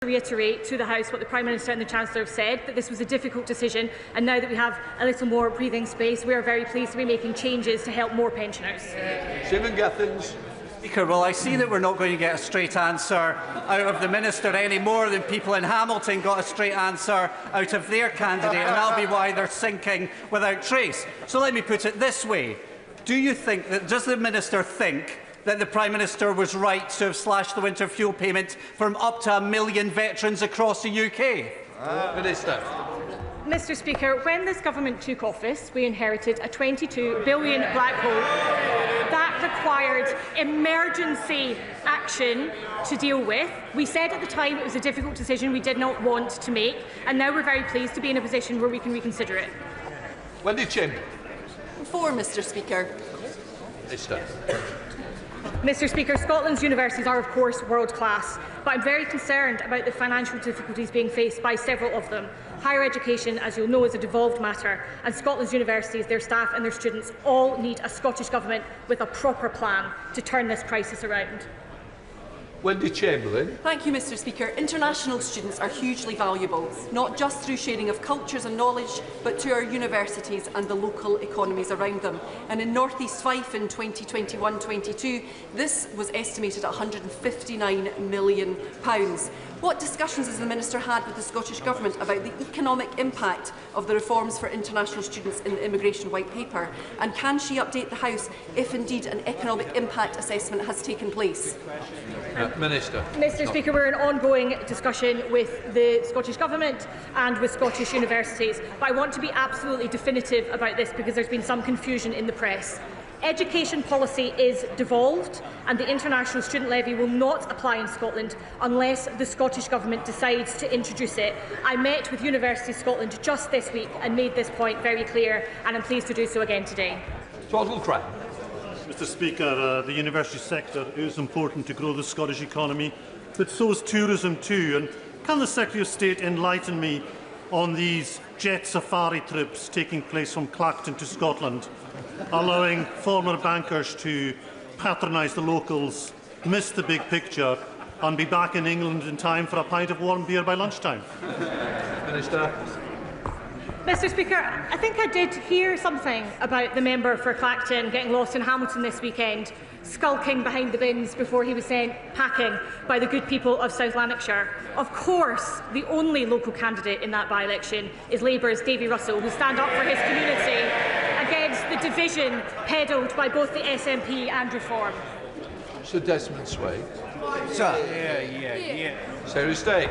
reiterate to the House what the Prime Minister and the Chancellor have said, that this was a difficult decision, and now that we have a little more breathing space, we are very pleased to be making changes to help more pensioners. Stephen Giffins. Speaker, well, I see that we're not going to get a straight answer out of the Minister any more than people in Hamilton got a straight answer out of their candidate, and that'll be why they're sinking without trace. So let me put it this way. Does the Minister think that the Prime Minister was right to have slashed the winter fuel payment from up to 1 million veterans across the UK? Minister. Mr Speaker, when this government took office, we inherited a £22 billion black hole. That required emergency action to deal with. We said at the time it was a difficult decision we did not want to make, and now we're very pleased to be in a position where we can reconsider it. Wendy Chin. For Mr Speaker. Minister. Mr Speaker, Scotland's universities are of course world class, but I'm very concerned about the financial difficulties being faced by several of them. Higher education, as you'll know, is a devolved matter, and Scotland's universities, their staff and their students all need a Scottish Government with a proper plan to turn this crisis around. Wendy Chamberlain. Thank you, Mr Speaker. International students are hugely valuable, not just through sharing of cultures and knowledge, but to our universities and the local economies around them. And in North East Fife in 2021-22, this was estimated at £159 million. What discussions has the Minister had with the Scottish Government about the economic impact of the reforms for international students in the Immigration White Paper? And can she update the House if indeed an economic impact assessment has taken place? Minister. Mr Speaker, we're in ongoing discussion with the Scottish Government and with Scottish universities, but I want to be absolutely definitive about this because there's been some confusion in the press. Education policy is devolved, and the international student levy will not apply in Scotland unless the Scottish Government decides to introduce it. I met with University Scotland just this week and made this point very clear, and I'm pleased to do so again today. Mr Speaker, the university sector is important to grow the Scottish economy, but so is tourism too. And can the Secretary of State enlighten me on these jet safari trips taking place from Clacton to Scotland, allowing former bankers to patronise the locals, miss the big picture and be back in England in time for a pint of warm beer by lunchtime? Minister. Mr Speaker, I think I did hear something about the member for Clacton getting lost in Hamilton this weekend, skulking behind the bins before he was sent packing by the good people of South Lanarkshire. Of course, the only local candidate in that by-election is Labour's Davy Russell, who stand up for his community against the division peddled by both the SNP and Reform. Sir Desmond Swade. Sir. Secretary of State.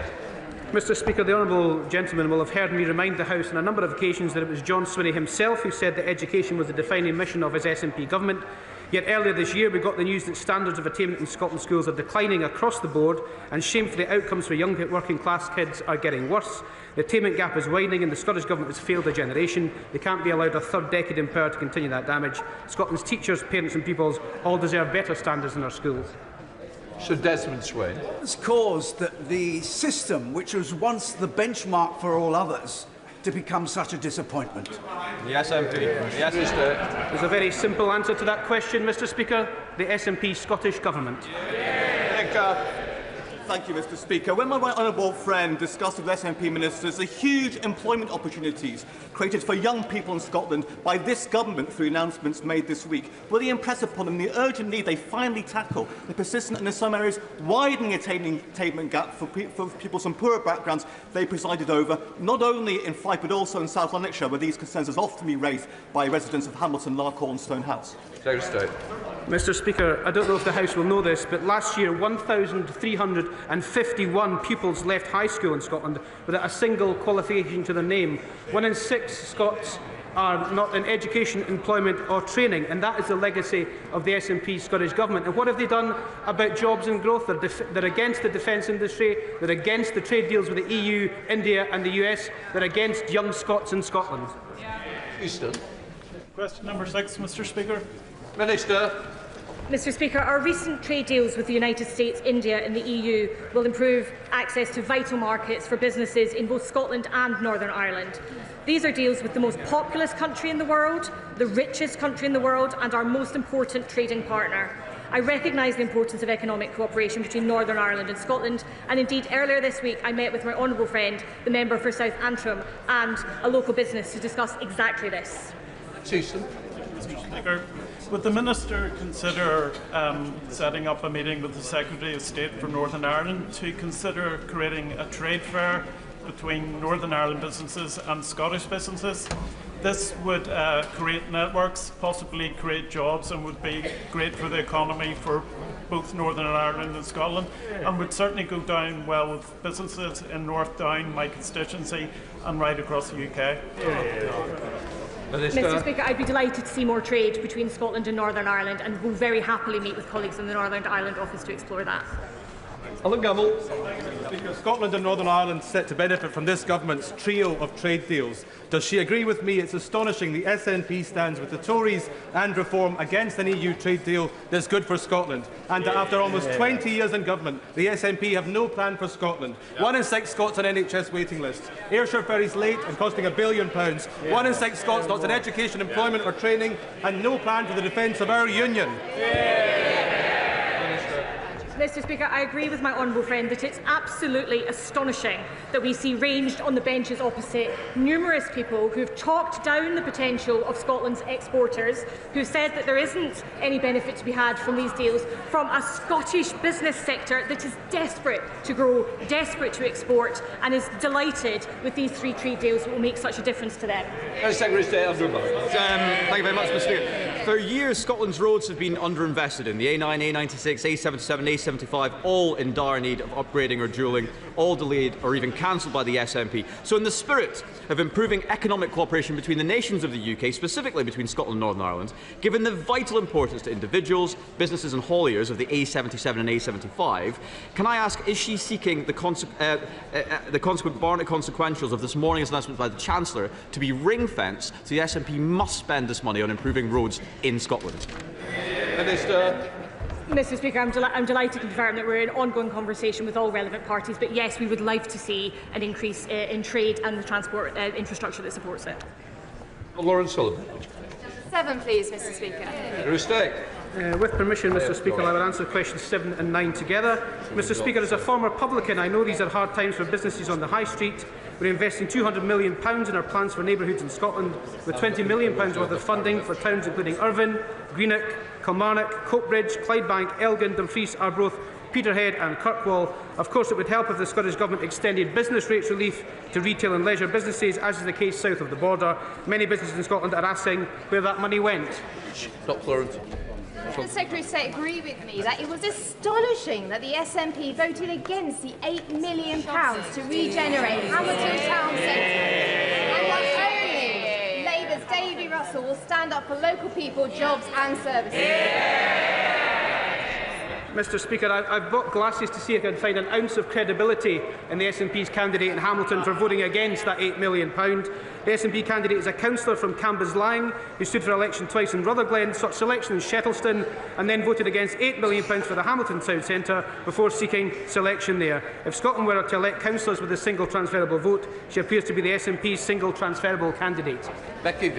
Mr Speaker, the honourable gentleman will have heard me remind the House on a number of occasions that it was John Swinney himself who said that education was the defining mission of his SNP government. Yet earlier this year we got the news that standards of attainment in Scotland's schools are declining across the board, and shamefully outcomes for young working class kids are getting worse. The attainment gap is widening and the Scottish Government has failed a generation. They can't be allowed a third decade in power to continue that damage. Scotland's teachers, parents and pupils all deserve better standards in our schools. Sir Desmond Swade. Has caused that the system, which was once the benchmark for all others, to become such a disappointment? Yes, MP. Yes, There's a very simple answer to that question, Mr Speaker. The SNP Scottish Government. Thank you, Mr Speaker. When my right honourable friend discussed with SNP ministers the huge employment opportunities created for young people in Scotland by this government through announcements made this week, will he impress upon them the urgent need they finally tackle the persistent and in some areas widening attainment gap for people from poorer backgrounds they presided over, not only in Fife but also in South Lanarkshire, where these concerns have often been raised by residents of Hamilton, Larkhall and Stonehouse? Secretary of State. Mr Speaker, I don't know if the House will know this, but last year 1,351 pupils left high school in Scotland without a single qualification to their name. 1 in 6 Scots are not in education, employment or training, and that is the legacy of the SNP Scottish Government. And what have they done about jobs and growth? They're against the defence industry, they're against the trade deals with the EU, India and the US, they're against young Scots in Scotland. Euston. Question number 6, Mr Speaker. Minister. Mr Speaker, our recent trade deals with the United States, India and the EU will improve access to vital markets for businesses in both Scotland and Northern Ireland. These are deals with the most populous country in the world, the richest country in the world and our most important trading partner. I recognise the importance of economic cooperation between Northern Ireland and Scotland, and indeed earlier this week I met with my honourable friend, the member for South Antrim, and a local business to discuss exactly this. Mr. Speaker, would the Minister consider setting up a meeting with the Secretary of State for Northern Ireland to consider creating a trade fair between Northern Ireland businesses and Scottish businesses? This would create networks, possibly create jobs, and would be great for the economy for both Northern Ireland and Scotland, and would certainly go down well with businesses in North Down, my constituency, and right across the UK. Mr. Speaker, I'd be delighted to see more trade between Scotland and Northern Ireland, and will very happily meet with colleagues in the Northern Ireland office to explore that. Alan Gamble. Speaker, Scotland and Northern Ireland set to benefit from this government's trio of trade deals. Does she agree with me it's astonishing the SNP stands with the Tories and Reform against an EU trade deal that's good for Scotland, and that after almost 20 years in government, the SNP have no plan for Scotland? 1 in 6 Scots on NHS waiting lists. Ayrshire ferries late and costing £1 billion. 1 in 6 Scots not in education, employment or training, and no plan for the defence of our union. Mr. Speaker, I agree with my honourable friend that it's absolutely astonishing that we see ranged on the benches opposite numerous people who have talked down the potential of Scotland's exporters, who said that there isn't any benefit to be had from these deals, from a Scottish business sector that is desperate to grow, desperate to export, and is delighted with these 3 trade deals that will make such a difference to them. Secretary of State, Thank you very much, Mr. Speaker. For years, Scotland's roads have been underinvested in. The A9, A96, A77, A75, all in dire need of upgrading or dualling, all delayed or even cancelled by the SNP. So in the spirit of improving economic cooperation between the nations of the UK, specifically between Scotland and Northern Ireland, given the vital importance to individuals, businesses and hauliers of the A77 and A75, can I ask, is she seeking the consequent Barnett consequentials of this morning's announcement by the Chancellor to be ring-fenced, so the SNP must spend this money on improving roads in Scotland? Minister. Mr. Speaker, I'm delighted to confirm that we're in ongoing conversation with all relevant parties, but yes, we would like to see an increase in trade and the transport infrastructure that supports it. Lawrence Sullivan. 7, please, Mr. Speaker. With permission, Mr. Speaker, I will answer questions 7 and 9 together. Mr. Speaker, as a former publican, I know these are hard times for businesses on the high street. We're investing £200 million in our plans for neighbourhoods in Scotland, with £20 million worth of funding for towns including Irvine, Greenock, Kilmarnock, Coatbridge, Clydebank, Elgin, Dumfries, Arbroath, Peterhead and Kirkwall. Of course, it would help if the Scottish Government extended business rates relief to retail and leisure businesses, as is the case south of the border. Many businesses in Scotland are asking where that money went. Does the Secretary of State agree with me that it was astonishing that the SNP voted against the £8 million to regenerate Hamilton Town Centre, and that only Labour's Davy Russell will stand up for local people, jobs and services? Mr. Speaker, I've bought glasses to see if I can find an ounce of credibility in the SNP's candidate in Hamilton for voting against that £8 million. The SNP candidate is a councillor from Cambuslang who stood for election twice in Rutherglen, sought selection in Shettleston, and then voted against £8 million for the Hamilton Town Centre before seeking selection there. If Scotland were to elect councillors with a single transferable vote, she appears to be the SNP's single transferable candidate. Becky.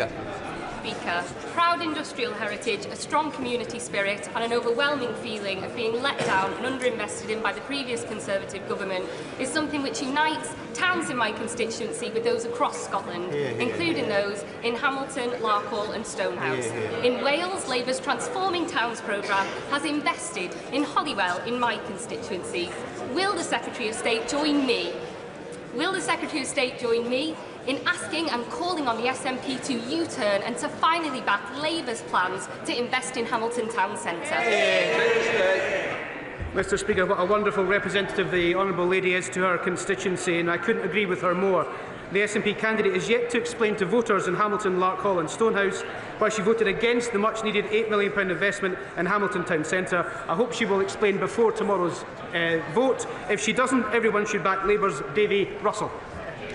Speaker, proud industrial heritage, a strong community spirit and an overwhelming feeling of being let down and underinvested in by the previous Conservative government is something which unites towns in my constituency with those across Scotland, including those in Hamilton, Larkhall and Stonehouse. In Wales, Labour's Transforming Towns programme has invested in Holywell in my constituency. Will the Secretary of State join me? Will the Secretary of State join me in asking and calling on the SNP to U-turn and to finally back Labour's plans to invest in Hamilton Town Centre? Mr. Speaker, what a wonderful representative the Honourable Lady is to her constituency, and I couldn't agree with her more. The SNP candidate is yet to explain to voters in Hamilton, Larkhall and Stonehouse why she voted against the much-needed £8 million investment in Hamilton Town Centre. I hope she will explain before tomorrow's vote. If she doesn't, everyone should back Labour's Davy Russell.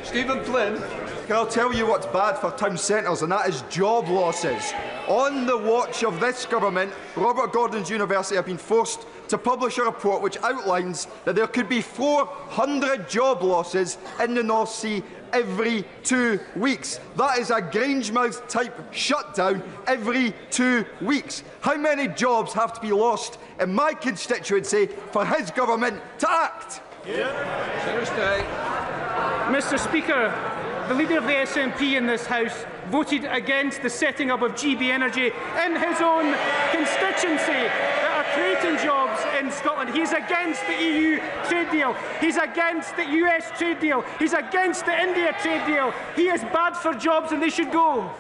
Stephen Flynn. Can I tell you what's bad for town centres, and that is job losses. On the watch of this government, Robert Gordon's University have been forced to publish a report which outlines that there could be 400 job losses in the North Sea every 2 weeks. That is a Grangemouth type shutdown every 2 weeks. How many jobs have to be lost in my constituency for his government to act? Mr. Speaker, the Leader of the SNP in this House voted against the setting up of GB Energy in his own constituency that are creating jobs in Scotland. He's against the EU trade deal. He's against the US trade deal. He's against the India trade deal. He is bad for jobs and they should go.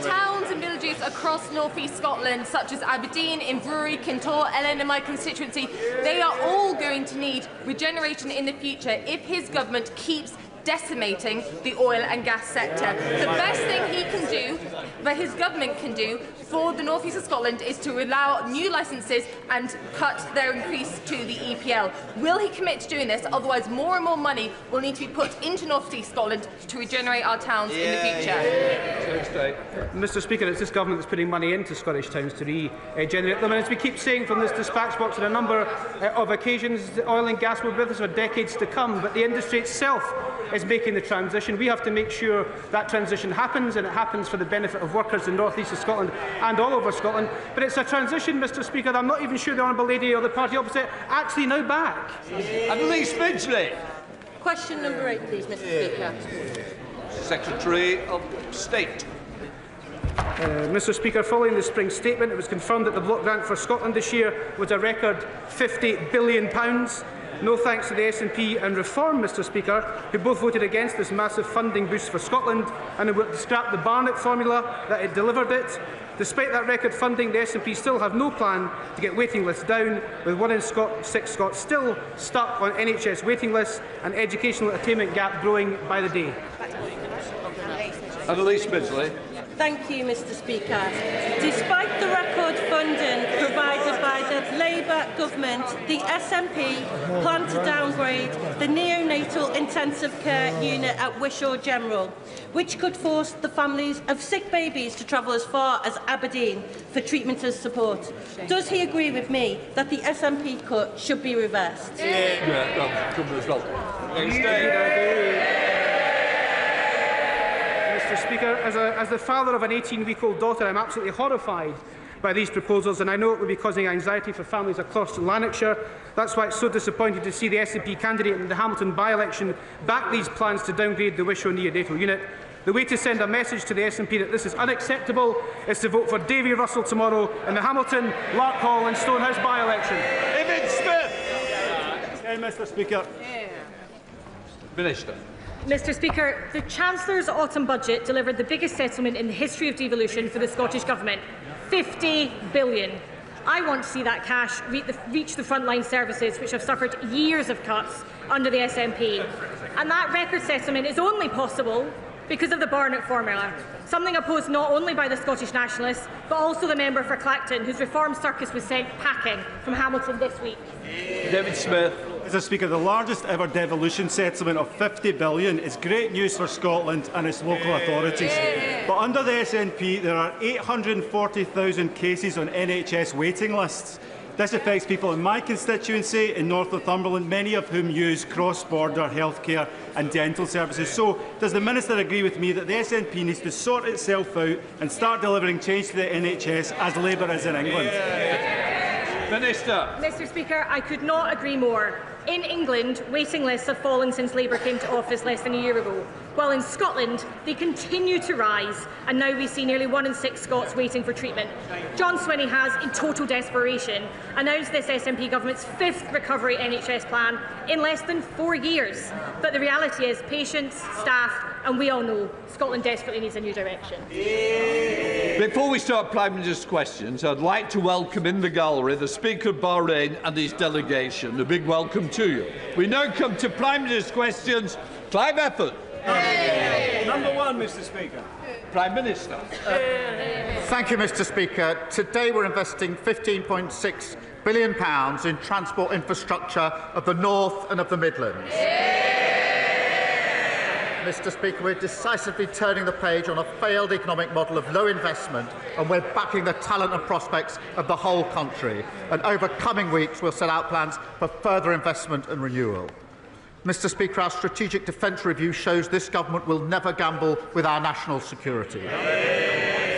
Towns and villages across North East Scotland, such as Aberdeen, Inverurie, Kintore, Ellen in my constituency, they are all going to need regeneration in the future if his government keeps decimating the oil and gas sector. The best thing he can do, that his government can do for the North East of Scotland, is to allow new licences and cut their increase to the EPL. Will he commit to doing this? Otherwise, more and more money will need to be put into North East Scotland to regenerate our towns in the future. Mr. Speaker, it's this government that's putting money into Scottish towns to regenerate them. And as we keep saying from this dispatch box on a number of occasions, the oil and gas will be with us for decades to come, but the industry itself is making the transition. We have to make sure that transition happens, and it happens for the benefit of workers in North East of Scotland and all over Scotland. But it's a transition, Mr. Speaker, that I'm not even sure the Honourable Lady or the party opposite actually now back. Annalise Midgley. Question number 8, please, Mr. Speaker. Secretary of State. Mr. Speaker, following the spring statement, it was confirmed that the block grant for Scotland this year was a record £50 billion. No thanks to the SNP and Reform, Mr. Speaker, who both voted against this massive funding boost for Scotland and who scrapped the Barnett formula that it delivered it. Despite that record funding, the SNP still have no plan to get waiting lists down, with 1 in 6 Scots still stuck on NHS waiting lists and educational attainment gap growing by the day. Annalise Midgley. Thank you, Mr. Speaker. Despite the record funding provided by the Labour government, the SNP plan to downgrade the neonatal intensive care unit at Wishaw General, which could force the families of sick babies to travel as far as Aberdeen for treatment and support. Does he agree with me that the SNP cut should be reversed? Mr. Speaker, as the father of an 18-week-old daughter, I'm absolutely horrified by these proposals, and I know it will be causing anxiety for families across Lanarkshire. That's why it's so disappointing to see the SNP candidate in the Hamilton by-election back these plans to downgrade the Wishaw neonatal unit. The way to send a message to the SNP that this is unacceptable is to vote for Davy Russell tomorrow in the Hamilton, Larkhall and Stonehouse by-election. David Smith. Mr. Speaker. Minister. Mr. Speaker, the Chancellor's autumn budget delivered the biggest settlement in the history of devolution for the Scottish Government, £50 billion. I want to see that cash reach the frontline services which have suffered years of cuts under the SNP. And that record settlement is only possible because of the Barnett formula, something opposed not only by the Scottish Nationalists, but also the member for Clacton, whose reform circus was sent packing from Hamilton this week. David Smith. Mr. Speaker, the largest ever devolution settlement of £50 billion is great news for Scotland and its local authorities. But under the SNP, there are 840,000 cases on NHS waiting lists. This affects people in my constituency in North Northumberland, many of whom use cross-border healthcare and dental services. So, does the Minister agree with me that the SNP needs to sort itself out and start delivering change to the NHS as Labour is in England? Minister. Mr. Speaker, I could not agree more. In England, waiting lists have fallen since Labour came to office less than a year ago, while in Scotland they continue to rise, and now we see nearly 1 in 6 Scots waiting for treatment. John Swinney has, in total desperation, announced this SNP government's 5th recovery NHS plan in less than 4 years. But the reality is patients, staff and we all know Scotland desperately needs a new direction. Before we start Prime Minister's questions, I'd like to welcome in the gallery the Speaker of Bahrain and his delegation. A big welcome to you. We now come to Prime Minister's questions. Clive Effort. Number 1, Mr. Speaker. Prime Minister. Thank you, Mr. Speaker. Today we're investing £15.6 billion in transport infrastructure of the North and of the Midlands. Mr. Speaker, we're decisively turning the page on a failed economic model of low investment, and we're backing the talent and prospects of the whole country. And over coming weeks, we'll set out plans for further investment and renewal. Mr. Speaker, our strategic defence review shows this government will never gamble with our national security.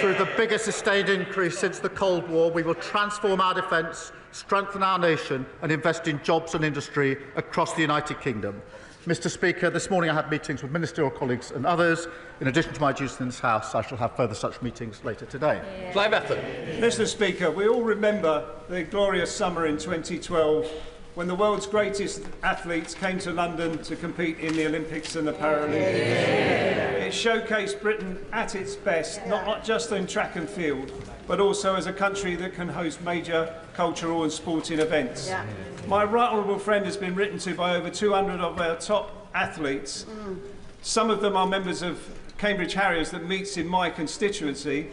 Through the biggest sustained increase since the Cold War, we will transform our defence, strengthen our nation and invest in jobs and industry across the United Kingdom. Mr. Speaker, this morning I had meetings with ministerial colleagues and others. In addition to my duties in this House, I shall have further such meetings later today. Mr. Speaker, we all remember the glorious summer in 2012 when the world's greatest athletes came to London to compete in the Olympics and the Paralympics. It showcased Britain at its best, not just in track and field, but also as a country that can host major cultural and sporting events. My right honourable friend has been written to by over 200 of our top athletes. Some of them are members of Cambridge Harriers that meets in my constituency,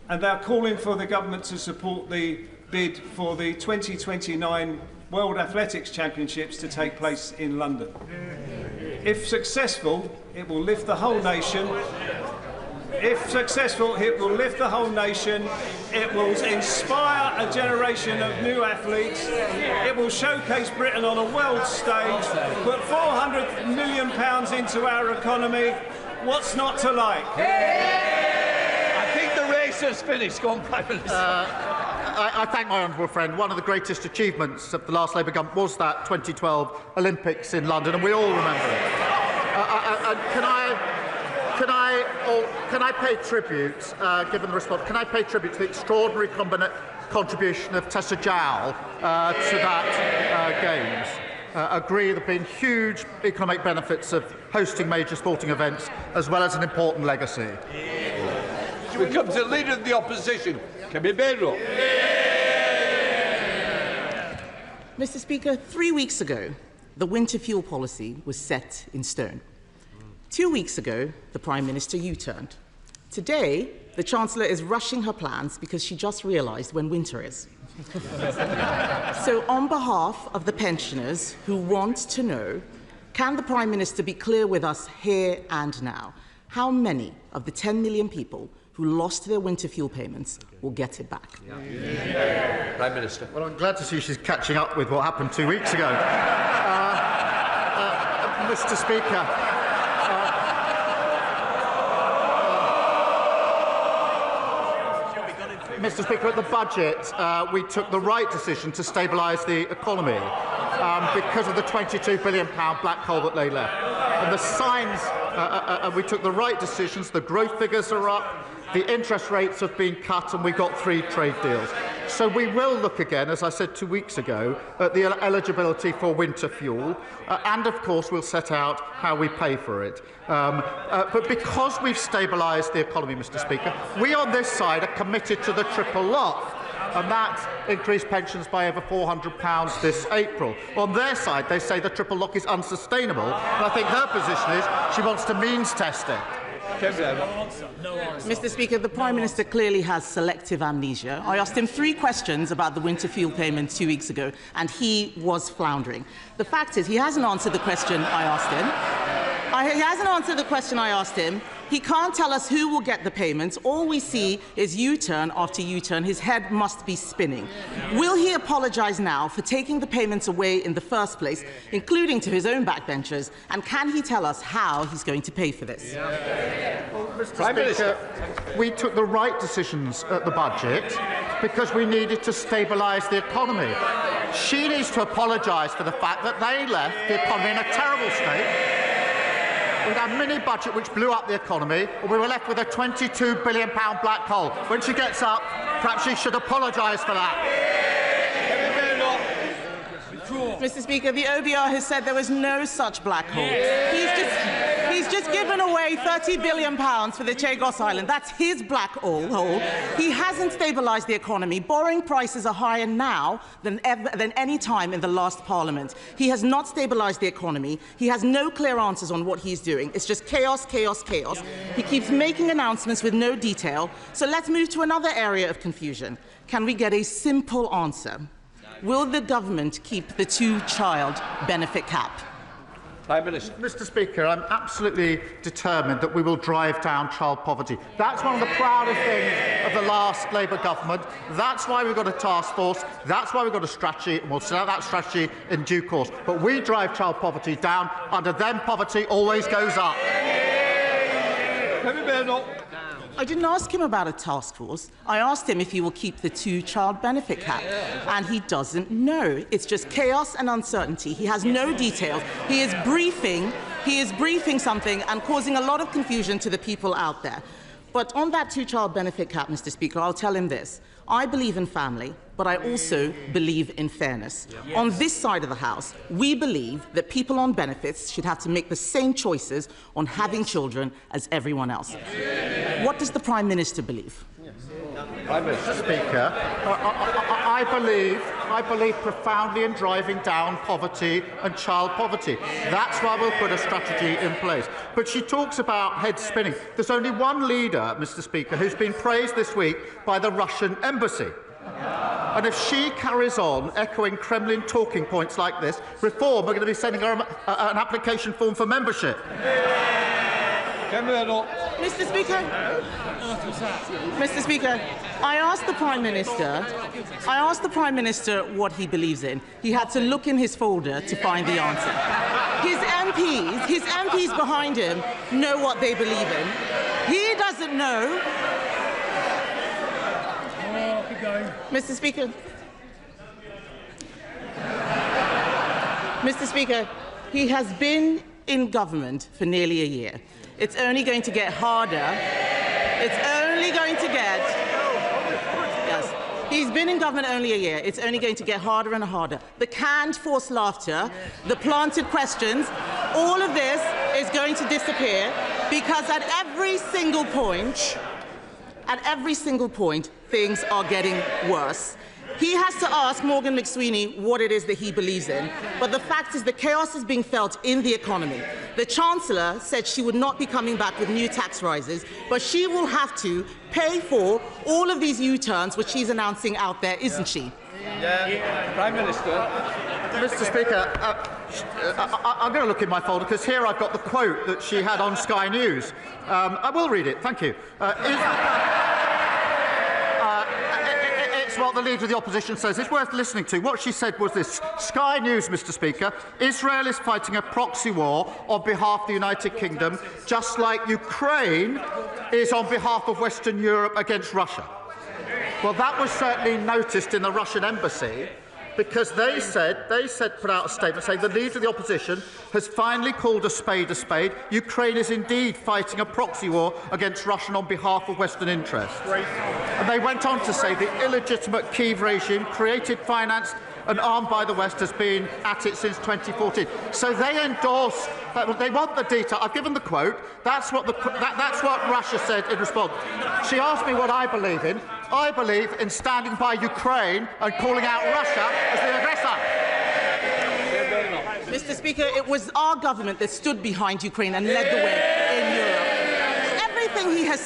and they're calling for the government to support the bid for the 2029 World Athletics Championships to take place in London. If successful, it will lift the whole nation. If successful, it will lift the whole nation. It will inspire a generation of new athletes. It will showcase Britain on a world stage, put £400 million into our economy. What's not to like? I think the race has finished. Go on, Prime Minister. I thank my honourable friend. One of the greatest achievements of the last Labour government was that 2012 Olympics in London, and we all remember it. Can I pay tribute, given the response, can I pay tribute to the extraordinary contribution of Tessa Jowell to that Games? Agree there have been huge economic benefits of hosting major sporting events, as well as an important legacy. We come to the Leader of the Opposition, Kemibero. Mr. Speaker, 3 weeks ago, the winter fuel policy was set in stone. 2 weeks ago, the Prime Minister U-turned. Today, the Chancellor is rushing her plans because she just realised when winter is. So, on behalf of the pensioners who want to know, can the Prime Minister be clear with us here and now? How many of the 10 million people who lost their winter fuel payments will get it back? Prime Minister. Well, I'm glad to see she's catching up with what happened 2 weeks ago. Mr. Speaker, Mr. Speaker, at the budget, we took the right decision to stabilise the economy because of the £22 billion black hole that lay left. And the signs, we took the right decisions. The growth figures are up, the interest rates have been cut, and we got 3 trade deals. So we will look again, as I said 2 weeks ago, at the eligibility for winter fuel, and of course we'll set out how we pay for it. But because we've stabilised the economy, Mr. Speaker, we on this side are committed to the triple lock, and that increased pensions by over £400 this April. On their side, they say the triple lock is unsustainable, and I think her position is she wants to means test it. Mr. Speaker, the Prime Minister clearly has selective amnesia. I asked him 3 questions about the winter fuel payments 2 weeks ago, and he was floundering. The fact is, he hasn't answered the question I asked him. He hasn't answered the question I asked him. He can't tell us who will get the payments. All we see is U-turn after U-turn. His head must be spinning. Will he apologise now for taking the payments away in the first place, including to his own backbenchers? And can he tell us how he's going to pay for this? Well, Mr. Speaker, we took the right decisions at the budget because we needed to stabilise the economy. She needs to apologise for the fact that they left the economy in a terrible state. With our mini-budget which blew up the economy, and we were left with a £22 billion black hole. When she gets up, perhaps she should apologise for that. Mr. Speaker, the OBR has said there was no such black hole. He's just given away £30 billion for the Chagos Island. That's his black hole. He hasn't stabilised the economy. Borrowing prices are higher now than any time in the last Parliament. He has not stabilised the economy. He has no clear answers on what he's doing. It's just chaos, chaos, chaos. He keeps making announcements with no detail. So let's move to another area of confusion. Can we get a simple answer? Will the government keep the 2-child benefit cap? Prime Minister. Mr. Speaker, I'm absolutely determined that we will drive down child poverty. That's one of the proudest things of the last Labour government. That's why we've got a task force. That's why we've got a strategy, and we'll set out that strategy in due course. But we drive child poverty down. Under them, poverty always goes up. I didn't ask him about a task force. I asked him if he will keep the two-child benefit cap, and he doesn't know. It's just chaos and uncertainty. He has no details. He is briefing something and causing a lot of confusion to the people out there. But on that two-child benefit cap, Mr. Speaker, I'll tell him this. I believe in family, but I also believe in fairness. Yes. On this side of the House, we believe that people on benefits should have to make the same choices on having children as everyone else. Yes. What does the Prime Minister believe? Mr. Speaker, I believe profoundly in driving down poverty and child poverty. That's why we'll put a strategy in place. But she talks about head spinning. There's only one leader, Mr. Speaker, who's been praised this week by the Russian embassy. And if she carries on echoing Kremlin talking points like this, Reform are going to be sending her an application form for membership. Mr. Speaker, I asked the Prime Minister what he believes in. He had to look in his folder to find the answer. His MPs behind him know what they believe in. He doesn't know. Mr. Speaker, he has been in government for nearly a year. It's only going to get harder. It's only going to get... Yes. He's been in government only a year. It's only going to get harder and harder. The canned forced laughter, the planted questions, all of this is going to disappear because at every single point, things are getting worse. He has to ask Morgan McSweeney what it is that he believes in. But the fact is the chaos is being felt in the economy. The Chancellor said she would not be coming back with new tax rises, but she will have to pay for all of these U-turns which she's announcing out there, isn't she? Prime Minister. Mr. Speaker, I'm going to look in my folder because here I've got the quote that she had on Sky News. I will read it. Thank you. It's what the Leader of the Opposition says. It's worth listening to. What she said was this. Sky News, Mr. Speaker, Israel is fighting a proxy war on behalf of the United Kingdom, just like Ukraine is on behalf of Western Europe against Russia. Well, that was certainly noticed in the Russian embassy because they put out a statement saying the Leader of the Opposition has finally called a spade a spade. Ukraine is indeed fighting a proxy war against Russia on behalf of Western interests. And they went on to say the illegitimate Kyiv regime, created, financed and armed by the West, has been at it since 2014. So they endorse, they want the detail. I've given the quote. That's what Russia said in response. She asked me what I believe in. I believe in standing by Ukraine and calling out Russia as the aggressor. Mr. Speaker, it was our government that stood behind Ukraine and led the way in Europe. Everything he has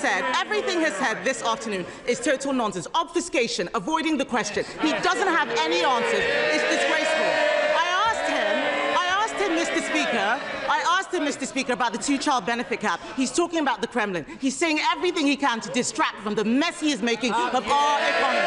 said this afternoon is total nonsense. Obfuscation, avoiding the question. He doesn't have any answers. It's disgraceful. I asked him, Mr. Speaker, about the two-child benefit cap. He's talking about the Kremlin. He's saying everything he can to distract from the mess he is making of our economy.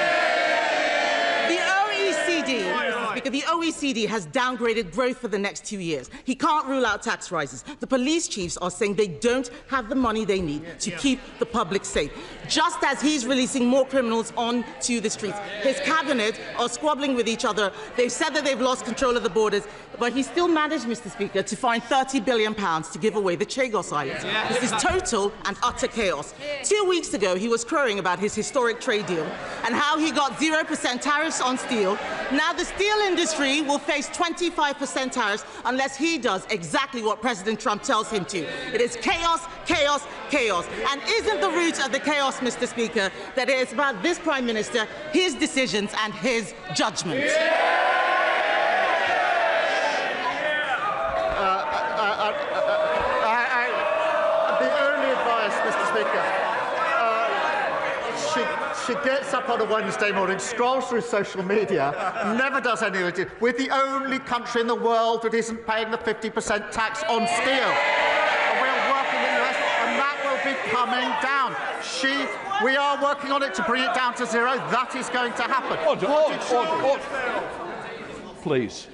The OECD has downgraded growth for the next 2 years. He can't rule out tax rises. The police chiefs are saying they don't have the money they need to keep the public safe. Just as he's releasing more criminals onto the streets. His cabinet are squabbling with each other. They've said that they've lost control of the borders, but he still managed, Mr. Speaker, to find £30 billion to give away the Chagos Islands. This is total and utter chaos. 2 weeks ago, he was crowing about his historic trade deal and how he got 0% tariffs on steel. Now the steel industry will face 25% tariffs unless he does exactly what President Trump tells him to. It is chaos, chaos, chaos. And isn't the root of the chaos, Mr. Speaker, that it is about this Prime Minister, his decisions and his judgment? The only advice, Mr. Speaker, she gets up on a Wednesday morning, scrolls through social media, never does anything. We're the only country in the world that isn't paying the 50% tax on steel. And we're working in the US, and that will be coming down. We are working on it to bring it down to zero. That is going to happen. Order. Please.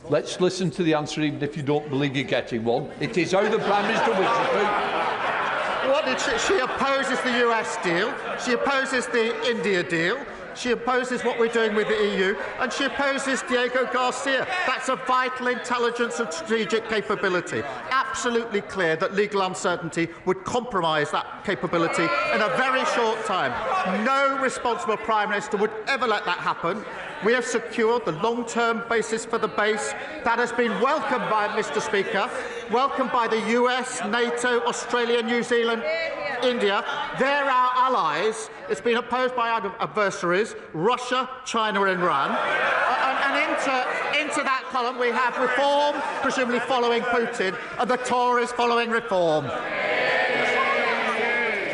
Let's listen to the answer, even if you don't believe you're getting one. It is how the Prime Minister wishes to. What did she opposes the US deal, she opposes the India deal, she opposes what we're doing with the EU, and she opposes Diego Garcia. That's a vital intelligence and strategic capability. Absolutely clear that legal uncertainty would compromise that capability in a very short time. No responsible Prime Minister would ever let that happen. We have secured the long-term basis for the base. That has been welcomed by Mr. Speaker, welcomed by the US, NATO, Australia, New Zealand, India. They're our allies. It's been opposed by our adversaries, Russia, China and Iran. And into that column we have reform, presumably following Putin, and the Tories following reform.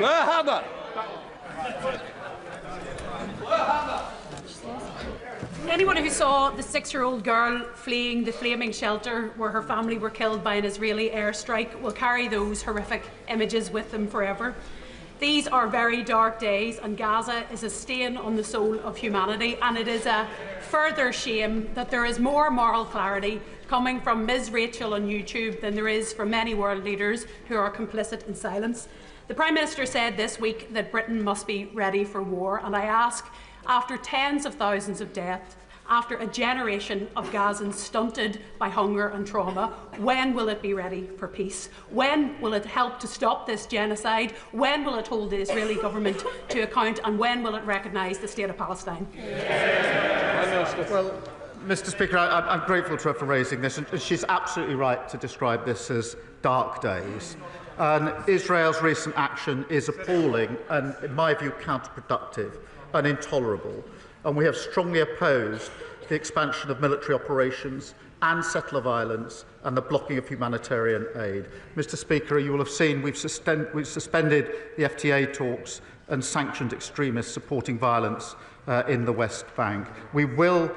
Hammer. Anyone who saw the 6-year-old girl fleeing the flaming shelter where her family were killed by an Israeli airstrike will carry those horrific images with them forever. These are very dark days, and Gaza is a stain on the soul of humanity, and it is a further shame that there is more moral clarity coming from Ms. Rachel on YouTube than there is from many world leaders who are complicit in silence. The Prime Minister said this week that Britain must be ready for war, and I ask, after tens of thousands of deaths, after a generation of Gazans stunted by hunger and trauma, when will it be ready for peace? When will it help to stop this genocide? When will it hold the Israeli government to account? And when will it recognise the State of Palestine? Well, Mr. Speaker, I'm grateful to her for raising this, and she's absolutely right to describe this as dark days. And Israel's recent action is appalling and, in my view, counterproductive and intolerable. And we have strongly opposed the expansion of military operations and settler violence and the blocking of humanitarian aid. Mr. Speaker, you will have seen we've suspended the FTA talks and sanctioned extremists supporting violence in the West Bank. We will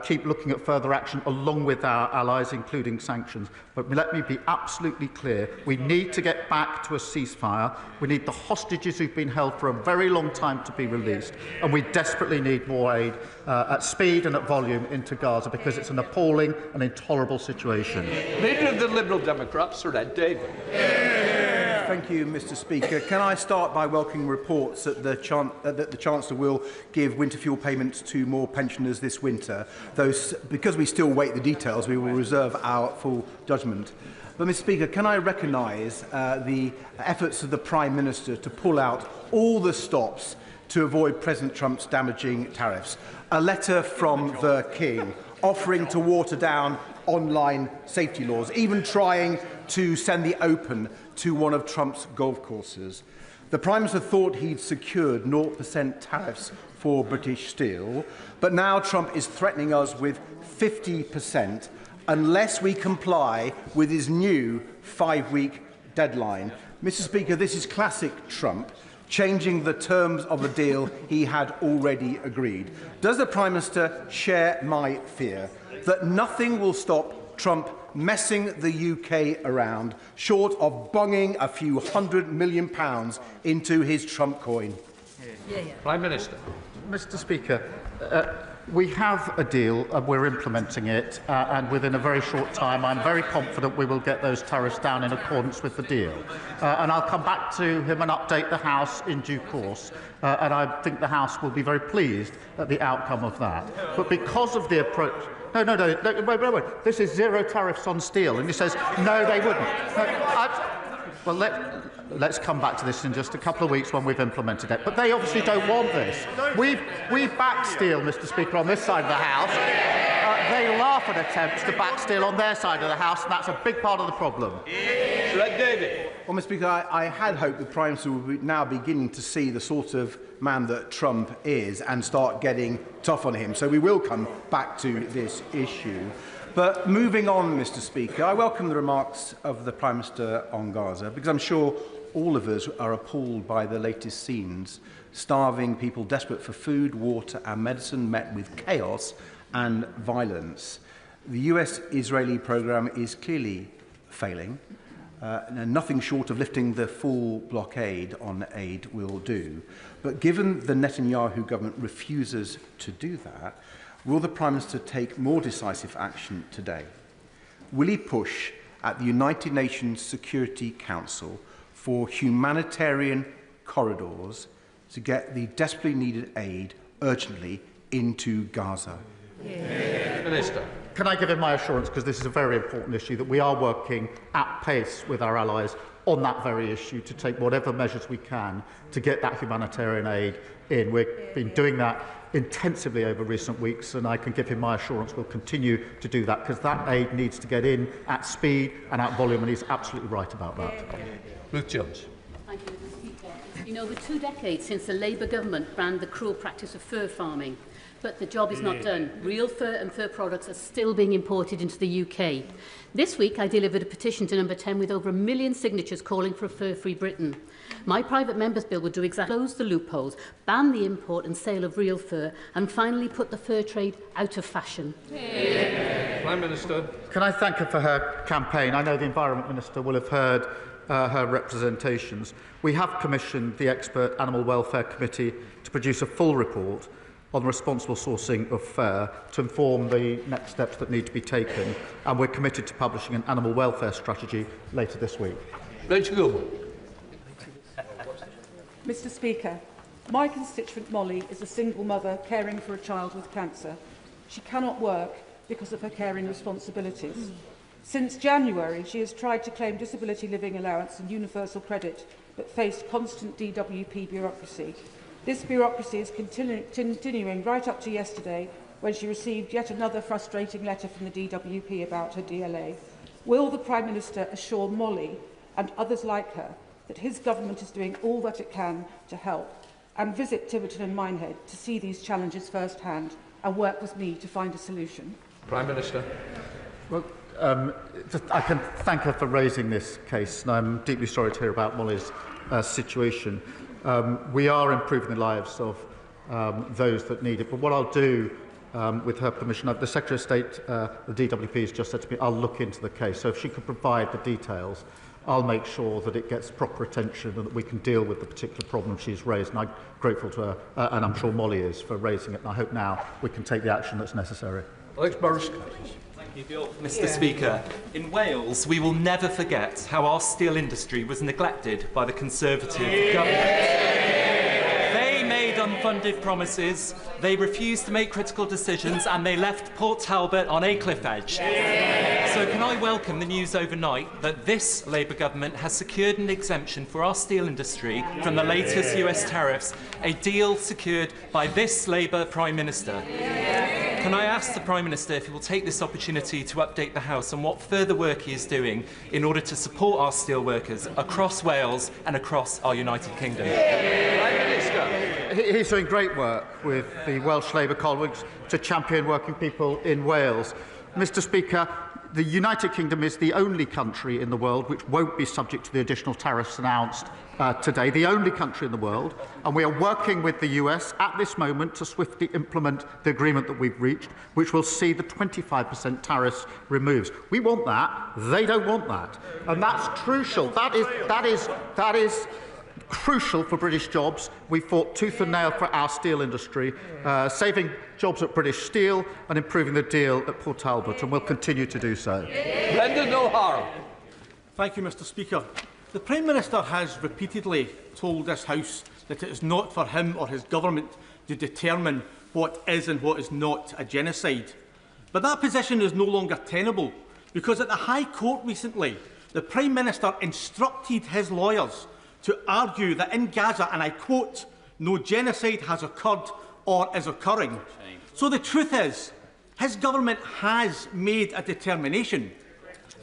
keep looking at further action along with our allies, including sanctions. But let me be absolutely clear. We need to get back to a ceasefire. We need the hostages who've been held for a very long time to be released. And we desperately need more aid at speed and at volume into Gaza, because it's an appalling and intolerable situation. Leader of the Liberal Democrats, Sir Ed Davey. Thank you, Mr. Speaker. Can I start by welcoming reports that the Chancellor will give winter fuel payments to more pensioners this winter, though because we still wait the details, we will reserve our full judgment. But, Mr. Speaker, can I recognise the efforts of the Prime Minister to pull out all the stops to avoid President Trump's damaging tariffs? A letter from the King offering to water down online safety laws, even trying to send the Open to one of Trump's golf courses. The Prime Minister thought he'd secured 0% tariffs for British steel, but now Trump is threatening us with 50% unless we comply with his new 5-week deadline. Mr. Speaker, this is classic Trump, changing the terms of a deal he had already agreed. Does the Prime Minister share my fear that nothing will stop Trump messing the UK around, short of bunging a few £100 million into his Trump coin? Prime Minister. Mr. Speaker, we have a deal and we're implementing it, and within a very short time I'm very confident we will get those tariffs down in accordance with the deal. And I'll come back to him and update the House in due course, and I think the House will be very pleased at the outcome of that. But because of the approach... No, wait. This is zero tariffs on steel. And he says, no, they wouldn't. Well, let's come back to this in just a couple of weeks when we've implemented it. But they obviously don't want this. We back steel, Mr. Speaker, on this side of the House. They laugh at attempts to back steel on their side of the House, and that's a big part of the problem. David. Well, Mr. Speaker, I had hoped the Prime Minister would be now beginning to see the sort of man that Trump is and start getting tough on him. So we will come back to this issue. But moving on, Mr. Speaker, I welcome the remarks of the Prime Minister on Gaza, because I'm sure all of us are appalled by the latest scenes, starving people desperate for food, water and medicine met with chaos and violence. The US-Israeli programme is clearly failing. Nothing short of lifting the full blockade on aid will do. But given the Netanyahu government refuses to do that, will the Prime Minister take more decisive action today? Will he push at the United Nations Security Council for humanitarian corridors to get the desperately needed aid urgently into Gaza? Minister. Can I give him my assurance, because this is a very important issue, that we are working at pace with our allies on that very issue to take whatever measures we can to get that humanitarian aid in. We've been doing that intensively over recent weeks, and I can give him my assurance we'll continue to do that, because that aid needs to get in at speed and at volume, and he's absolutely right about that. Ruth Jones. Thank you, Mr. Speaker. It's been over 2 decades since the Labour government banned the cruel practice of fur farming. But the job is not done. Real fur and fur products are still being imported into the UK. This week, I delivered a petition to Number 10 with over 1 million signatures calling for a fur-free Britain. My private member's bill would do exactly close the loopholes, ban the import and sale of real fur, and finally put the fur trade out of fashion. Prime Minister. Can I thank her for her campaign? I know the Environment Minister will have heard her representations. We have commissioned the Expert Animal Welfare Committee to produce a full report on responsible sourcing of fur to inform the next steps that need to be taken, and we're committed to publishing an animal welfare strategy later this week. Rachel. Mr. Speaker, my constituent Molly is a single mother caring for a child with cancer. She cannot work because of her caring responsibilities. Since January, she has tried to claim disability living allowance and universal credit, but faced constant DWP bureaucracy. This bureaucracy is continuing right up to yesterday, when she received yet another frustrating letter from the DWP about her DLA. Will the Prime Minister assure Molly and others like her that his government is doing all that it can to help, and visit Tiverton and Minehead to see these challenges firsthand and work with me to find a solution? Prime Minister. Well, I can thank her for raising this case, and I'm deeply sorry to hear about Molly's situation. We are improving the lives of those that need it. But what I'll do, with her permission, the Secretary of State, the DWP, has just said to me, I'll look into the case. So if she could provide the details, I'll make sure that it gets proper attention and that we can deal with the particular problem she's raised. And I'm grateful to her, and I'm sure Molly is, for raising it. And I hope now we can take the action that's necessary. Alex Burris. Mr. Speaker, in Wales, we will never forget how our steel industry was neglected by the Conservative government. They made unfunded promises, they refused to make critical decisions, and they left Port Talbot on a cliff edge. So can I welcome the news overnight that this Labour government has secured an exemption for our steel industry from the latest US tariffs, a deal secured by this Labour Prime Minister. Can I ask the Prime Minister if he will take this opportunity to update the House on what further work he is doing in order to support our steel workers across Wales and across our United Kingdom? He's doing great work with the Welsh Labour colleagues to champion working people in Wales. Mr. Speaker, the United Kingdom is the only country in the world which won't be subject to the additional tariffs announced today, the only country in the world, and we are working with the US at this moment to swiftly implement the agreement that we've reached, which will see the 25% tariffs removed. We want that, they don't want that, and that's crucial. That is crucial for British jobs. We fought tooth and nail for our steel industry, saving jobs at British Steel and improving the deal at Port Talbot, and we'll continue to do so. Brendan O'Hara. Thank you, Mr. Speaker. The Prime Minister has repeatedly told this House that it is not for him or his government to determine what is and what is not a genocide. But that position is no longer tenable, because at the High Court recently, the Prime Minister instructed his lawyers to argue that in Gaza, and I quote, no genocide has occurred or is occurring. So the truth is, his government has made a determination.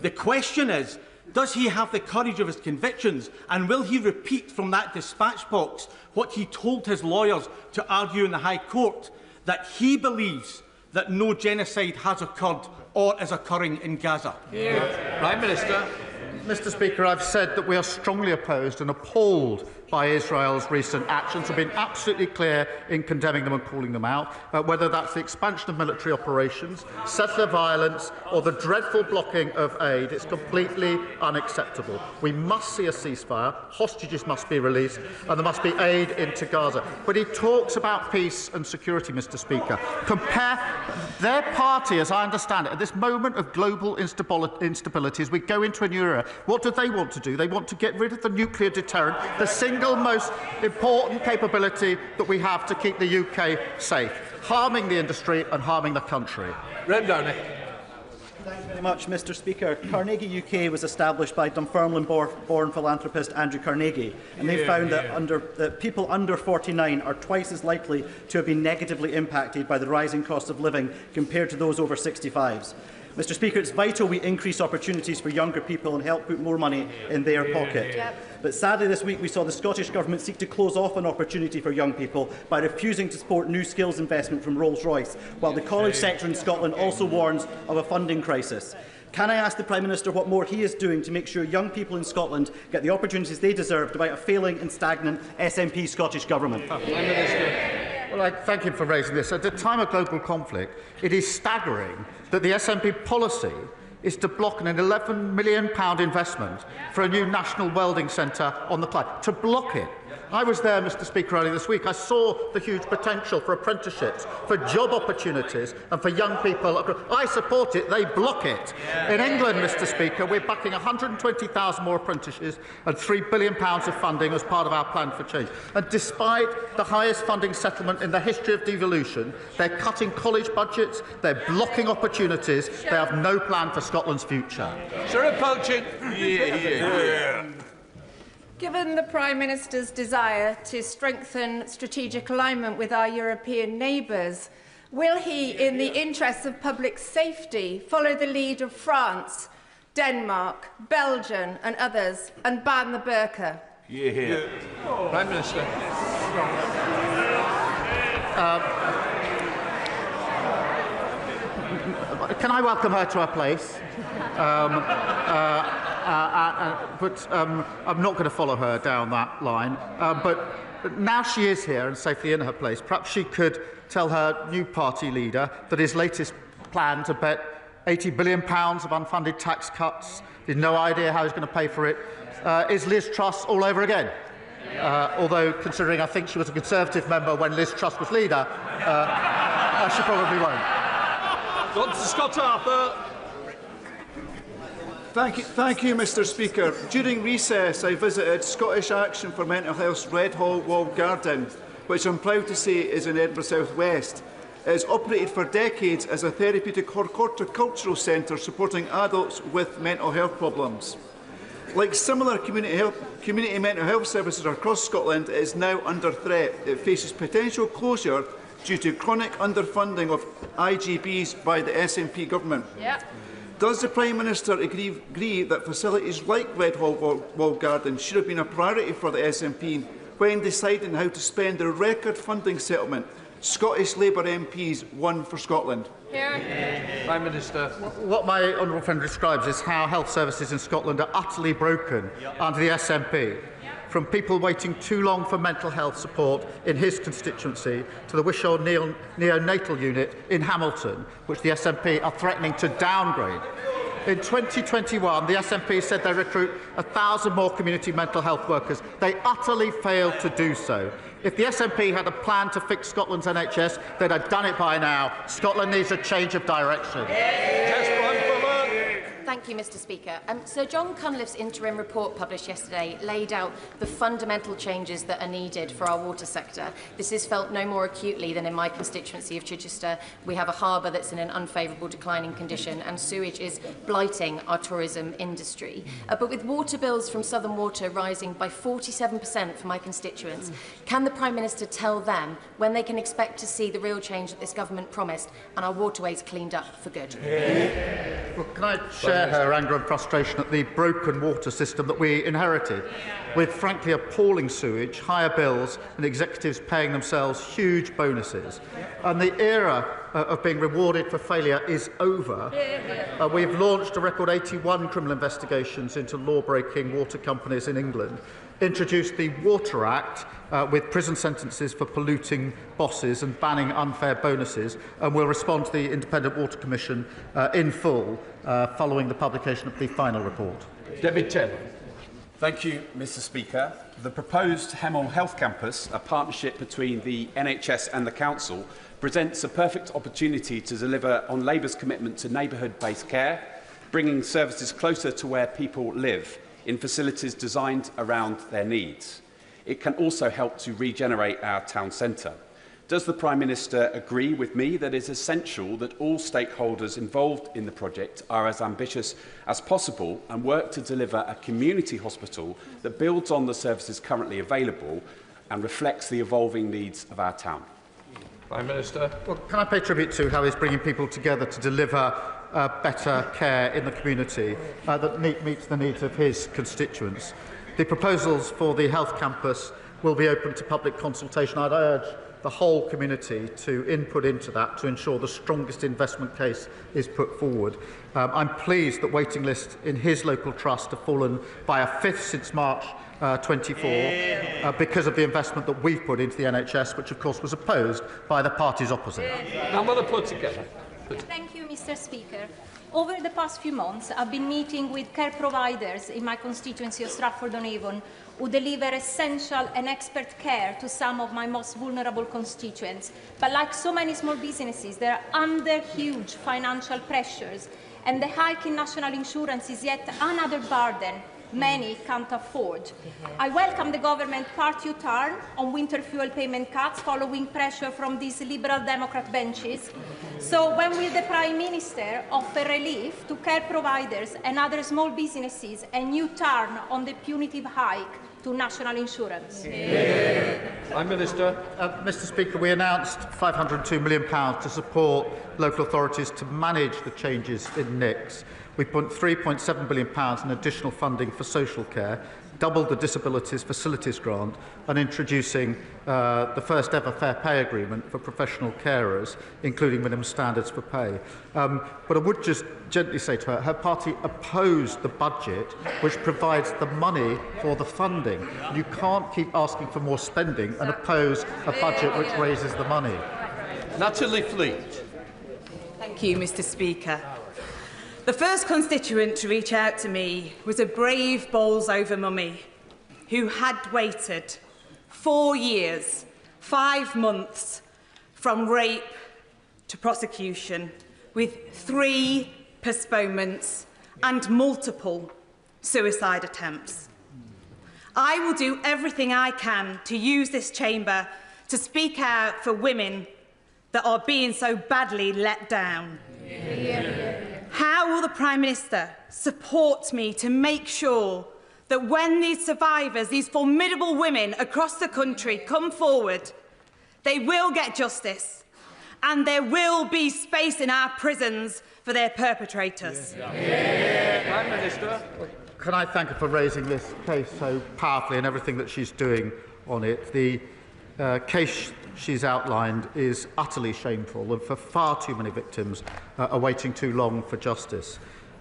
The question is, does he have the courage of his convictions, and will he repeat from that dispatch box what he told his lawyers to argue in the High Court, that he believes that no genocide has occurred or is occurring in Gaza? Prime Minister. Mr. Speaker, I've said that we are strongly opposed and appalled by Israel's recent actions. I've been absolutely clear in condemning them and calling them out, whether that's the expansion of military operations, settler violence, or the dreadful blocking of aid. It's completely unacceptable. We must see a ceasefire, hostages must be released, and there must be aid into Gaza. But he talks about peace and security, Mr. Speaker. Compare their party, as I understand it, at this moment of global instability, as we go into a new era. What do they want to do? They want to get rid of the nuclear deterrent, the single most important capability that we have to keep the UK safe, harming the industry and harming the country. Thank you very much, Mr. Speaker. Carnegie UK was established by Dunfermline-born philanthropist Andrew Carnegie, and they found that people under 49 are twice as likely to have been negatively impacted by the rising cost of living compared to those over 65s. Mr. Speaker, it's vital we increase opportunities for younger people and help put more money in their pocket. But sadly this week we saw the Scottish Government seek to close off an opportunity for young people by refusing to support new skills investment from Rolls-Royce, while the college sector in Scotland also warns of a funding crisis. Can I ask the Prime Minister what more he is doing to make sure young people in Scotland get the opportunities they deserve despite a failing and stagnant SNP Scottish Government? Well, I thank him for raising this. At a time of global conflict, it is staggering that the SNP policy is to block an £11 million investment for a new national welding centre on the Clyde. To block it. I was there, Mr. Speaker, earlier this week. I saw the huge potential for apprenticeships, for job opportunities and for young people. I support it, they block it. In England, Mr. Speaker, we're backing 120,000 more apprentices and £3 billion of funding as part of our plan for change. And despite the highest funding settlement in the history of devolution, they're cutting college budgets, they're blocking opportunities, they have no plan for Scotland's future. Sir Poaching. Given the Prime Minister's desire to strengthen strategic alignment with our European neighbours, will he, in the interests of public safety, follow the lead of France, Denmark, Belgium and others and ban the burqa? Prime Minister. Can I welcome her to her place? But I'm not going to follow her down that line. But now she is here and safely in her place, perhaps she could tell her new party leader that his latest plan to bet £80 billion of unfunded tax cuts, with no idea how he's going to pay for it, is Liz Truss all over again. Although, considering I think she was a Conservative member when Liz Truss was leader, she probably won't. Scott Arthur. Thank you, Mr. Speaker. During recess, I visited Scottish Action for Mental Health's Red Hall Walled Garden, which I'm proud to say is in Edinburgh South West. It has operated for decades as a therapeutic horticultural centre supporting adults with mental health problems. Like similar community mental health services across Scotland, it is now under threat. It faces potential closure due to chronic underfunding of IGBs by the SNP government. Does the Prime Minister agree that facilities like Red Hall Walled Garden should have been a priority for the SNP when deciding how to spend the record funding settlement Scottish Labour MPs won for Scotland? Prime Minister. What my honourable friend describes is how health services in Scotland are utterly broken under the SNP. From people waiting too long for mental health support in his constituency to the Wishaw neonatal unit in Hamilton, which the SNP are threatening to downgrade. In 2021, the SNP said they recruit 1,000 more community mental health workers. They utterly failed to do so. If the SNP had a plan to fix Scotland's NHS, they'd have done it by now. Scotland needs a change of direction. Thank you, Mr. Speaker. Sir John Cunliffe's interim report published yesterday laid out the fundamental changes that are needed for our water sector. This is felt no more acutely than in my constituency of Chichester. We have a harbour that's in an unfavourable declining condition and sewage is blighting our tourism industry. But with water bills from Southern Water rising by 47% for my constituents, can the Prime Minister tell them when they can expect to see the real change that this government promised and our waterways cleaned up for good? Well, can I share share her anger and frustration at the broken water system that we inherited, with frankly appalling sewage, higher bills and executives paying themselves huge bonuses. And the era of being rewarded for failure is over. We've launched a record 81 criminal investigations into law-breaking water companies in England, introduced the Water Act with prison sentences for polluting bosses and banning unfair bonuses, and will respond to the Independent Water Commission in full following the publication of the final report. David Taylor. Thank you, Mr. Speaker. The proposed Hemel Health Campus, a partnership between the NHS and the Council, presents a perfect opportunity to deliver on Labour's commitment to neighbourhood-based care, bringing services closer to where people live, in facilities designed around their needs. It can also help to regenerate our town centre. Does the Prime Minister agree with me that it is essential that all stakeholders involved in the project are as ambitious as possible and work to deliver a community hospital that builds on the services currently available and reflects the evolving needs of our town? Prime Minister. Well, can I pay tribute to how he's bringing people together to deliver better care in the community that meets the needs of his constituents. The proposals for the health campus will be open to public consultation. I'd urge the whole community to input into that to ensure the strongest investment case is put forward. I'm pleased that waiting lists in his local trust have fallen by a fifth since March 24 because of the investment that we've put into the NHS, which of course was opposed by the parties opposite. Now, I'm going to put together. Thank you, Mr. Speaker. Over the past few months, I've been meeting with care providers in my constituency of Stratford-on-Avon who deliver essential and expert care to some of my most vulnerable constituents. But like so many small businesses, they are under huge financial pressures, and the hike in national insurance is yet another burden many can't afford. I welcome the government party U-turn on winter fuel payment cuts following pressure from these Liberal Democrat benches. So when will the Prime Minister offer relief to care providers and other small businesses and U-turn on the punitive hike to national insurance? Prime Minister. Mr. Speaker, we announced £502 million to support local authorities to manage the changes in NICs. We put £3.7 billion in additional funding for social care, doubled the Disabilities Facilities Grant, and introducing the first ever fair pay agreement for professional carers, including minimum standards for pay. But I would just gently say to her, her party opposed the budget which provides the money for the funding. You can't keep asking for more spending and oppose a budget which raises the money. Natalie Fleet. Thank you, Mr. Speaker. The first constituent to reach out to me was a brave bowls-over mummy who had waited 4 years, 5 months from rape to prosecution, with 3 postponements and multiple suicide attempts. I will do everything I can to use this chamber to speak out for women that are being so badly let down. How will the Prime Minister support me to make sure that when these survivors, these formidable women across the country come forward, they will get justice and there will be space in our prisons for their perpetrators? Prime Minister. Can I thank her for raising this case so powerfully and everything that she's doing on it? The case she's outlined is utterly shameful, and for far too many victims are waiting too long for justice.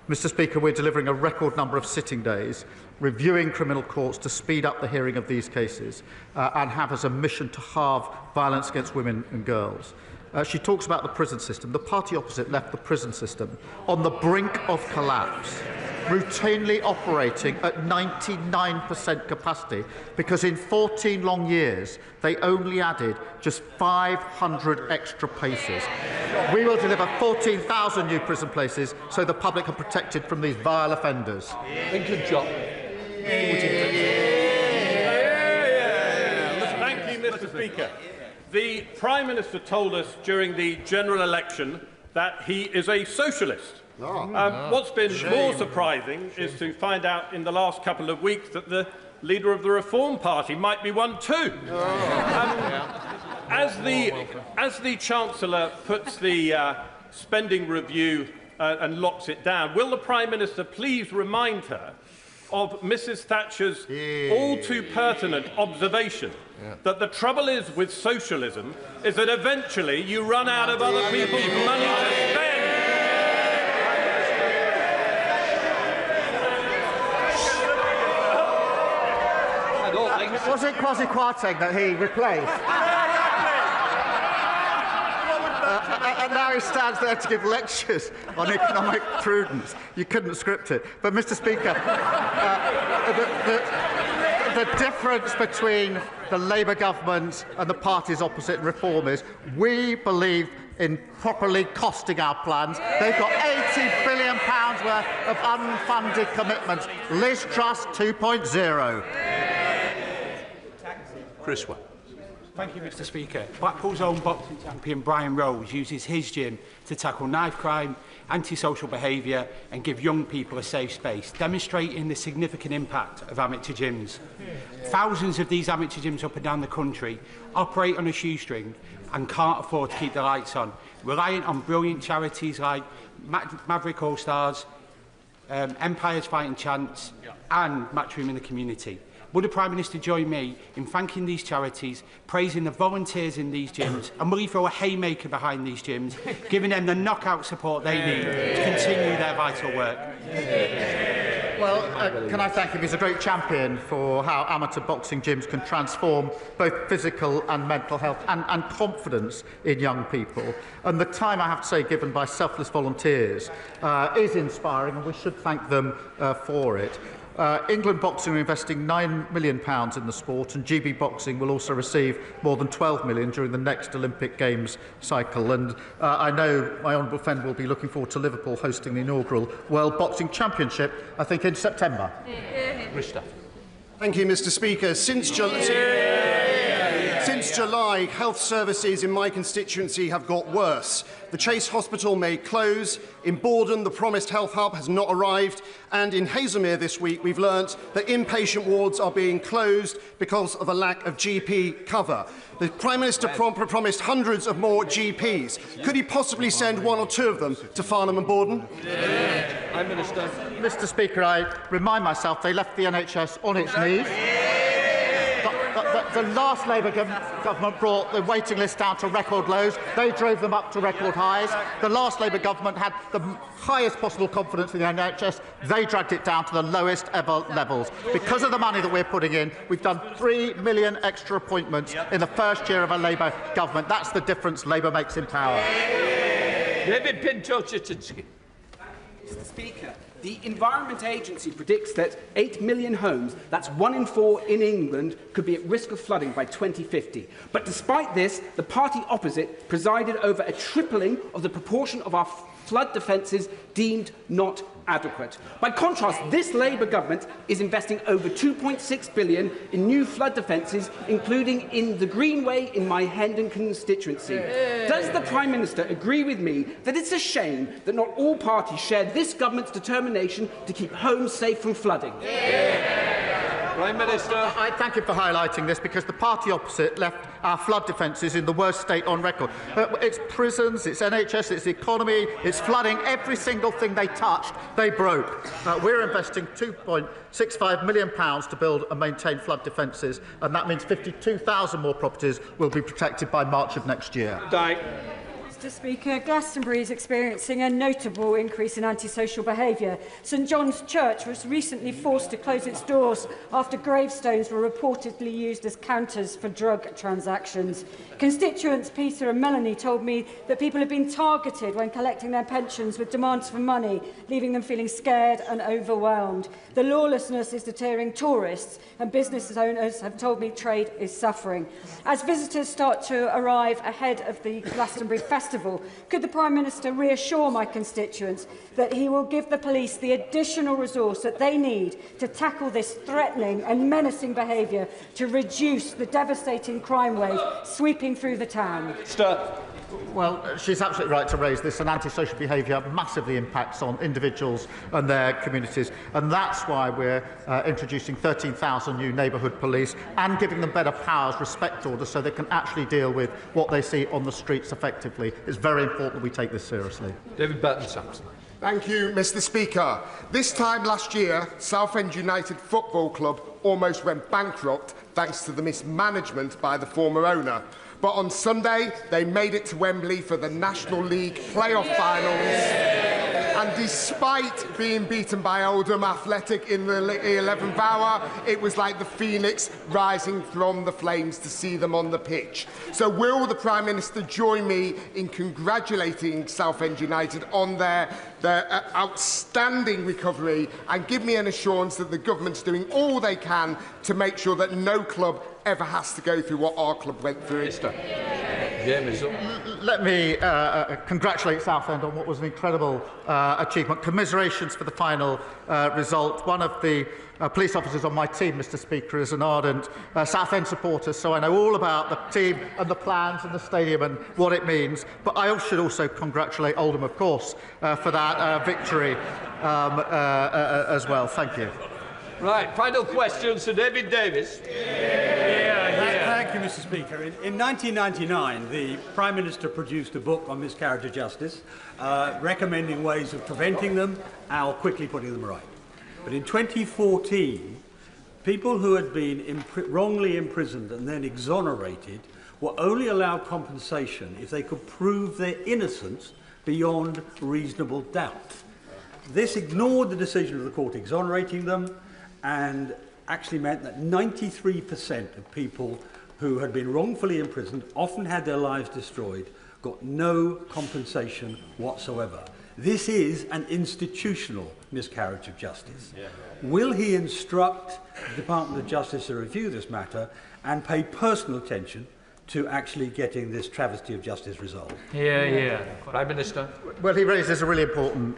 Mr. Speaker, we're delivering a record number of sitting days, reviewing criminal courts to speed up the hearing of these cases and have as a mission to halve violence against women and girls. She talks about the prison system. The party opposite left the prison system on the brink of collapse, routinely operating at 99% capacity because in 14 long years they only added just 500 extra places. We will deliver 14,000 new prison places so the public are protected from these vile offenders. Thank you, John. Thank you, Mr. Speaker. The Prime Minister told us during the general election that he is a socialist. What's been more surprising is to find out in the last couple of weeks that the leader of the Reform Party might be one too. As the Chancellor puts the spending review and locks it down. Will the Prime Minister please remind her of Mrs Thatcher's all too pertinent observation that the trouble is with socialism is that eventually you run out of other people's money to spend. Was it Kwasi Kwarteng that he replaced? And now he stands there to give lectures on economic prudence. You couldn't script it. But, Mr. Speaker, the difference between the Labour government and the parties opposite in reform is we believe in properly costing our plans. They've got £80 billion worth of unfunded commitments. Liz Truss 2.0. Chris Webb. Thank you, Mr. Speaker. Blackpool's own boxing champion Brian Rose uses his gym to tackle knife crime, antisocial behaviour and give young people a safe space, demonstrating the significant impact of amateur gyms. Thousands of these amateur gyms up and down the country operate on a shoestring and can't afford to keep the lights on, reliant on brilliant charities like Maverick All-Stars, Empire's Fighting Chance and Matchroom in the Community. Would the Prime Minister join me in thanking these charities, praising the volunteers in these gyms, and will he throw a haymaker behind these gyms, giving them the knockout support they need to continue their vital work? Well, can I thank him? He's a great champion for how amateur boxing gyms can transform both physical and mental health and confidence in young people. And the time, I have to say, given by selfless volunteers is inspiring, and we should thank them for it. England Boxing are investing £9 million in the sport, and GB Boxing will also receive more than £12 million during the next Olympic Games cycle. And I know my honourable friend will be looking forward to Liverpool hosting the inaugural World Boxing Championship, I think, in September. Thank you, Mr. Speaker. Since July, health services in my constituency have got worse. The Chase Hospital may close. In Borden, the promised health hub has not arrived. And in Haslemere this week, we've learnt that inpatient wards are being closed because of a lack of GP cover. The Prime Minister promised hundreds of more GPs. Could he possibly send one or two of them to Farnham and Borden? Prime Minister. Mr. Speaker, I remind myself they left the NHS on its knees. The last Labour government brought the waiting list down to record lows. They drove them up to record highs. The last Labour government had the highest possible confidence in the NHS. They dragged it down to the lowest ever levels. Because of the money that we're putting in, we've done 3 million extra appointments in the first year of a Labour government. That's the difference Labour makes in power. David Pinto-Chichinsky. Mr. Speaker, the Environment Agency predicts that 8 million homes, that's 1 in 4 in England, could be at risk of flooding by 2050. But despite this, the party opposite presided over a tripling of the proportion of our flood defences deemed not adequate. By contrast, this Labour government is investing over £2.6 billion in new flood defences, including in the Greenway in my Hendon constituency. Does the Prime Minister agree with me that it's a shame that not all parties share this government's determination to keep homes safe from flooding? Prime Minister. I thank you for highlighting this, because the party opposite left our flood defences in the worst state on record. It's prisons, it's NHS, it's the economy, it's flooding. Every single thing they touched, they broke. We're investing £2.65 million to build and maintain flood defences, and that means 52,000 more properties will be protected by March of next year. Mr. Speaker, Glastonbury is experiencing a notable increase in antisocial behaviour. St John's Church was recently forced to close its doors after gravestones were reportedly used as counters for drug transactions. Constituents Peter and Melanie told me that people have been targeted when collecting their pensions with demands for money, leaving them feeling scared and overwhelmed. The lawlessness is deterring tourists, and business owners have told me trade is suffering. As visitors start to arrive ahead of the Glastonbury Festival, could the Prime Minister reassure my constituents that he will give the police the additional resource that they need to tackle this threatening and menacing behaviour to reduce the devastating crime wave sweeping through the town? Well, she's absolutely right to raise this, and antisocial behaviour massively impacts on individuals and their communities, and that's why we're introducing 13,000 new neighbourhood police and giving them better powers, respect orders, so they can actually deal with what they see on the streets effectively. It's very important we take this seriously. David Burton-Sampson. Thank you, Mr. Speaker. This time last year, Southend United Football Club almost went bankrupt thanks to the mismanagement by the former owner. But on Sunday, they made it to Wembley for the National League playoff finals. And despite being beaten by Oldham Athletic in the 11th hour, it was like the phoenix rising from the flames to see them on the pitch. So will the Prime Minister join me in congratulating Southend United on their outstanding recovery and give me an assurance that the government's doing all they can to make sure that no club ever has to go through what our club went through? Let me congratulate Southend on what was an incredible achievement. Commiserations for the final result. One of the police officers on my team, Mr. Speaker, is an ardent Southend supporter, so I know all about the team and the plans and the stadium and what it means. But I should also congratulate Oldham, of course, for that victory as well. Thank you. Right, final question, Sir David Davis. Thank you, Mr. Speaker. In 1999, the Prime Minister produced a book on miscarriage of justice, recommending ways of preventing them or quickly putting them right. But in 2014, people who had been wrongly imprisoned and then exonerated were only allowed compensation if they could prove their innocence beyond reasonable doubt. This ignored the decision of the court exonerating them and actually meant that 93% of people who had been wrongfully imprisoned, often had their lives destroyed, got no compensation whatsoever. This is an institutional miscarriage of justice. Will he instruct the Department of Justice to review this matter and pay personal attention to actually getting this travesty of justice resolved? Prime Minister. Well, he raises a really important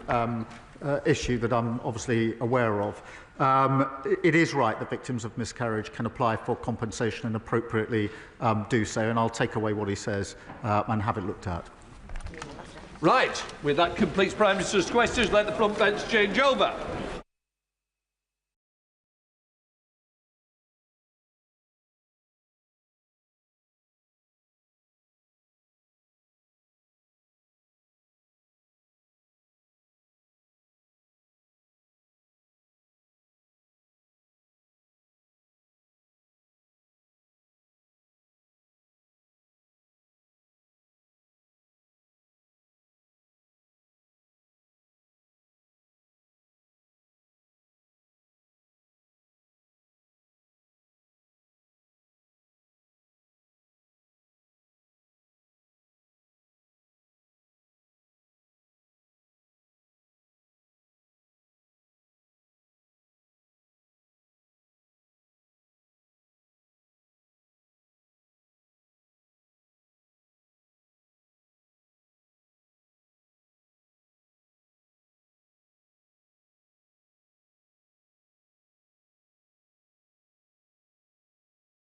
issue that I'm obviously aware of. It is right that victims of miscarriage can apply for compensation and appropriately do so, and I'll take away what he says and have it looked at. Right, with that completes Prime Minister's questions. Let the front bench change over.